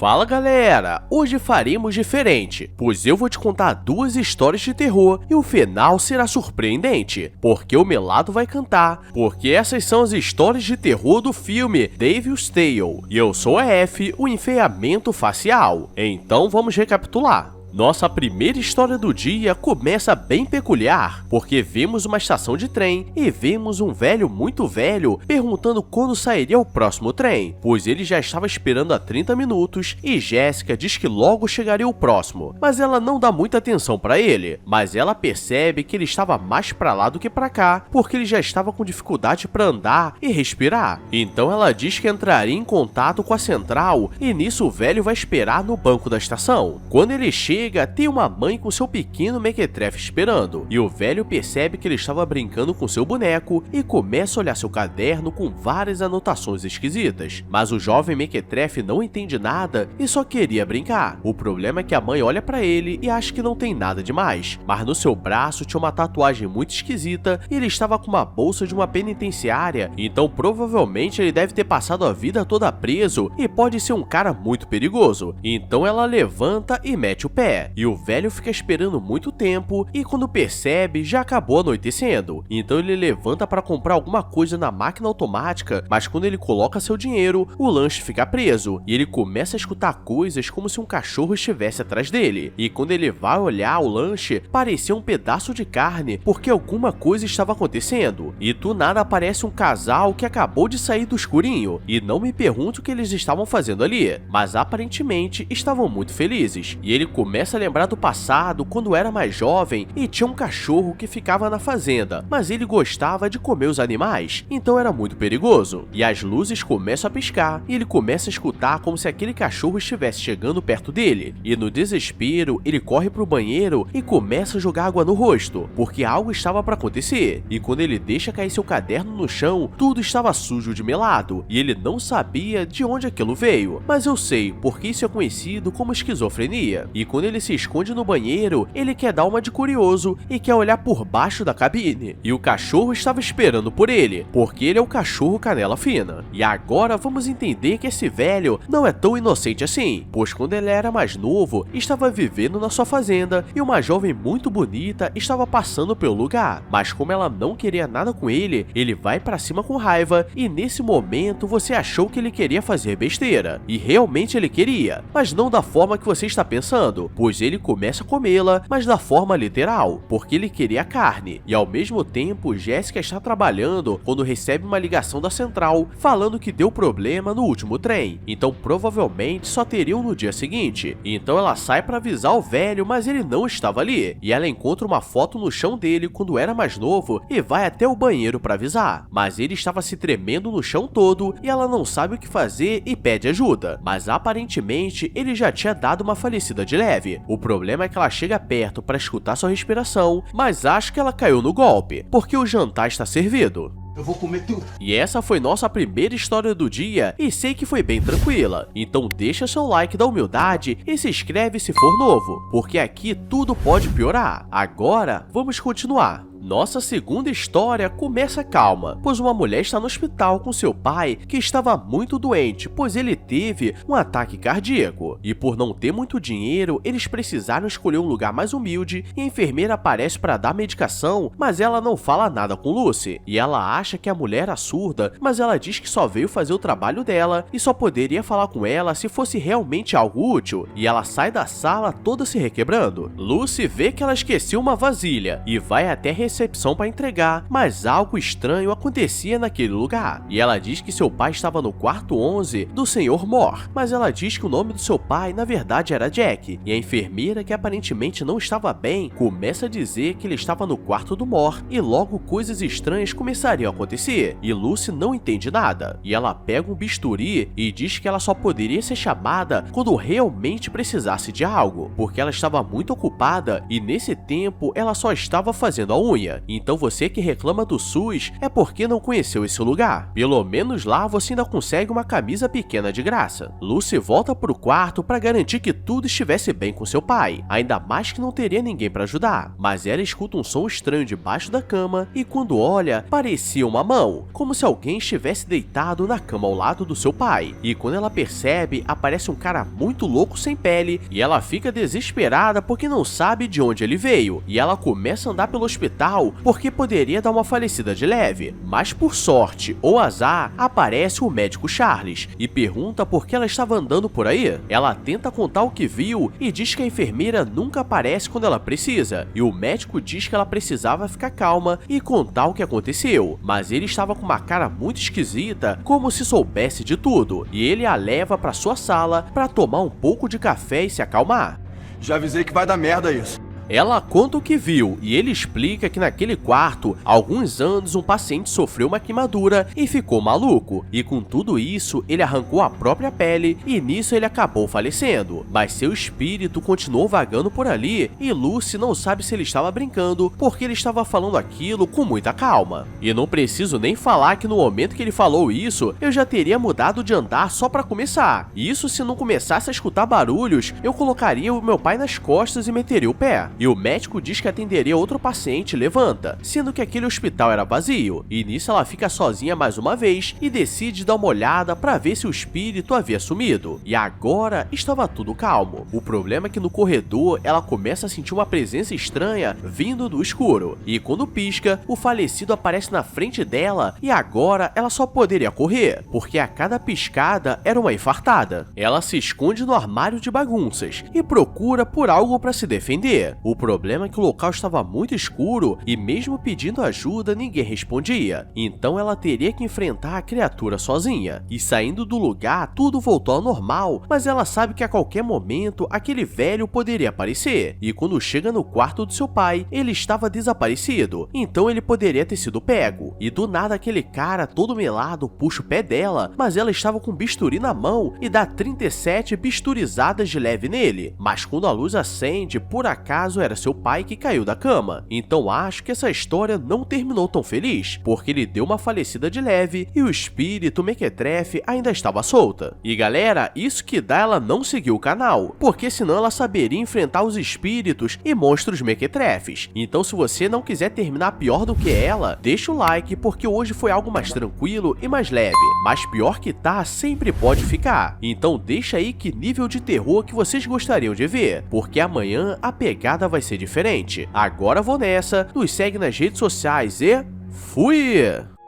Fala galera, hoje faremos diferente, pois eu vou te contar duas histórias de terror e o final será surpreendente, porque o Melado vai cantar, porque essas são as histórias de terror do filme Devil's Tale, e eu sou a F, o enfeiamento facial. Então vamos recapitular. Nossa primeira história do dia começa bem peculiar, porque vemos uma estação de trem e vemos um velho muito velho perguntando quando sairia o próximo trem, pois ele já estava esperando há 30 minutos e Jéssica diz que logo chegaria o próximo, mas ela não dá muita atenção para ele, mas ela percebe que ele estava mais para lá do que para cá, porque ele já estava com dificuldade para andar e respirar. Então ela diz que entraria em contato com a central e nisso o velho vai esperar no banco da estação. Quando ele chega, tem uma mãe com seu pequeno mequetrefe esperando, e o velho percebe que ele estava brincando com seu boneco e começa a olhar seu caderno com várias anotações esquisitas, mas o jovem mequetrefe não entende nada e só queria brincar. O problema é que a mãe olha pra ele e acha que não tem nada demais, mas no seu braço tinha uma tatuagem muito esquisita e ele estava com uma bolsa de uma penitenciária, então provavelmente ele deve ter passado a vida toda preso e pode ser um cara muito perigoso. Então ela levanta e mete o pé. E o velho fica esperando muito tempo e quando percebe, já acabou anoitecendo. Então ele levanta para comprar alguma coisa na máquina automática, mas quando ele coloca seu dinheiro, o lanche fica preso. E ele começa a escutar coisas como se um cachorro estivesse atrás dele. E quando ele vai olhar o lanche, parecia um pedaço de carne, porque alguma coisa estava acontecendo. E do nada aparece um casal que acabou de sair do escurinho. E não me pergunte o que eles estavam fazendo ali, mas aparentemente estavam muito felizes. E ele começa a lembrar do passado, quando era mais jovem e tinha um cachorro que ficava na fazenda, mas ele gostava de comer os animais, então era muito perigoso. E as luzes começam a piscar e ele começa a escutar como se aquele cachorro estivesse chegando perto dele. E no desespero, ele corre pro banheiro e começa a jogar água no rosto, porque algo estava para acontecer. E quando ele deixa cair seu caderno no chão, tudo estava sujo de melado, e ele não sabia de onde aquilo veio. Mas eu sei, porque isso é conhecido como esquizofrenia. E quando ele se esconde no banheiro, ele quer dar uma de curioso e quer olhar por baixo da cabine. E o cachorro estava esperando por ele, porque ele é o cachorro canela fina. E agora vamos entender que esse velho não é tão inocente assim, pois quando ele era mais novo, estava vivendo na sua fazenda e uma jovem muito bonita estava passando pelo lugar. Mas como ela não queria nada com ele, ele vai pra cima com raiva e nesse momento você achou que ele queria fazer besteira. E realmente ele queria, mas não da forma que você está pensando, pois ele começa a comê-la, mas da forma literal, porque ele queria carne. E ao mesmo tempo, Jéssica está trabalhando quando recebe uma ligação da central falando que deu problema no último trem, então provavelmente só teriam no dia seguinte. Então ela sai para avisar o velho, mas ele não estava ali, e ela encontra uma foto no chão dele quando era mais novo e vai até o banheiro para avisar, mas ele estava se tremendo no chão todo e ela não sabe o que fazer e pede ajuda, mas aparentemente ele já tinha dado uma falecida de leve. O problema é que ela chega perto para escutar sua respiração, mas acha que ela caiu no golpe, porque o jantar está servido. Eu vou comer tudo. E essa foi nossa primeira história do dia e sei que foi bem tranquila. Então deixa seu like da humildade e se inscreve se for novo, porque aqui tudo pode piorar. Agora vamos continuar. Nossa segunda história começa calma, pois uma mulher está no hospital com seu pai que estava muito doente, pois ele teve um ataque cardíaco. E por não ter muito dinheiro, eles precisaram escolher um lugar mais humilde e a enfermeira aparece para dar medicação, mas ela não fala nada com Lucy. E ela acha que a mulher é surda, mas ela diz que só veio fazer o trabalho dela e só poderia falar com ela se fosse realmente algo útil. E ela sai da sala toda se requebrando. Lucy vê que ela esqueceu uma vasilha e vai até recepção para entregar, mas algo estranho acontecia naquele lugar. E ela diz que seu pai estava no quarto 11 do Sr. Moore, mas ela diz que o nome do seu pai na verdade era Jack. E a enfermeira, que aparentemente não estava bem, começa a dizer que ele estava no quarto do Moore e logo coisas estranhas começariam a acontecer. E Lucy não entende nada. E ela pega um bisturi e diz que ela só poderia ser chamada quando realmente precisasse de algo, porque ela estava muito ocupada e nesse tempo ela só estava fazendo a unha. unha. Então você que reclama do SUS é porque não conheceu esse lugar. Pelo menos lá você ainda consegue uma camisa pequena de graça. Lucy volta pro quarto para garantir que tudo estivesse bem com seu pai, ainda mais que não teria ninguém para ajudar. Mas ela escuta um som estranho debaixo da cama e quando olha, parecia uma mão, como se alguém estivesse deitado na cama ao lado do seu pai. E quando ela percebe, aparece um cara muito louco sem pele e ela fica desesperada porque não sabe de onde ele veio. E ela começa a andar pelo hospital porque poderia dar uma falecida de leve. Mas por sorte ou azar, aparece o médico Charles e pergunta por que ela estava andando por aí. Ela tenta contar o que viu e diz que a enfermeira nunca aparece quando ela precisa. E o médico diz que ela precisava ficar calma e contar o que aconteceu. Mas ele estava com uma cara muito esquisita, como se soubesse de tudo. E ele a leva para sua sala para tomar um pouco de café e se acalmar. Já avisei que vai dar merda isso. Ela conta o que viu e ele explica que naquele quarto, há alguns anos, um paciente sofreu uma queimadura e ficou maluco. E com tudo isso, ele arrancou a própria pele e nisso ele acabou falecendo. Mas seu espírito continuou vagando por ali e Lucy não sabe se ele estava brincando porque ele estava falando aquilo com muita calma. E não preciso nem falar que no momento que ele falou isso, eu já teria mudado de andar só para começar. Isso se não começasse a escutar barulhos, eu colocaria o meu pai nas costas e meteria o pé. E o médico diz que atenderia outro paciente e levanta, sendo que aquele hospital era vazio. E nisso ela fica sozinha mais uma vez e decide dar uma olhada para ver se o espírito havia sumido. E agora estava tudo calmo. O problema é que no corredor ela começa a sentir uma presença estranha vindo do escuro. E quando pisca, o falecido aparece na frente dela e agora ela só poderia correr, porque a cada piscada era uma infartada. Ela se esconde no armário de bagunças e procura por algo para se defender. O problema é que o local estava muito escuro e mesmo pedindo ajuda, ninguém respondia. Então ela teria que enfrentar a criatura sozinha. E saindo do lugar, tudo voltou ao normal, mas ela sabe que a qualquer momento aquele velho poderia aparecer. E quando chega no quarto do seu pai, ele estava desaparecido. Então ele poderia ter sido pego. E do nada aquele cara todo melado puxa o pé dela, mas ela estava com um bisturi na mão e dá 37 bisturizadas de leve nele. Mas quando a luz acende, por acaso era seu pai que caiu da cama. Então acho que essa história não terminou tão feliz, porque ele deu uma falecida de leve e o espírito Mequetrefe ainda estava solta. E galera, isso que dá ela não seguir o canal, porque senão ela saberia enfrentar os espíritos e monstros Mequetrefes. Então se você não quiser terminar pior do que ela, deixa o like, porque hoje foi algo mais tranquilo e mais leve, mas pior que tá, sempre pode ficar. Então deixa aí que nível de terror que vocês gostariam de ver, porque amanhã a pegada vai ser diferente. Agora vou nessa, nos segue nas redes sociais e fui!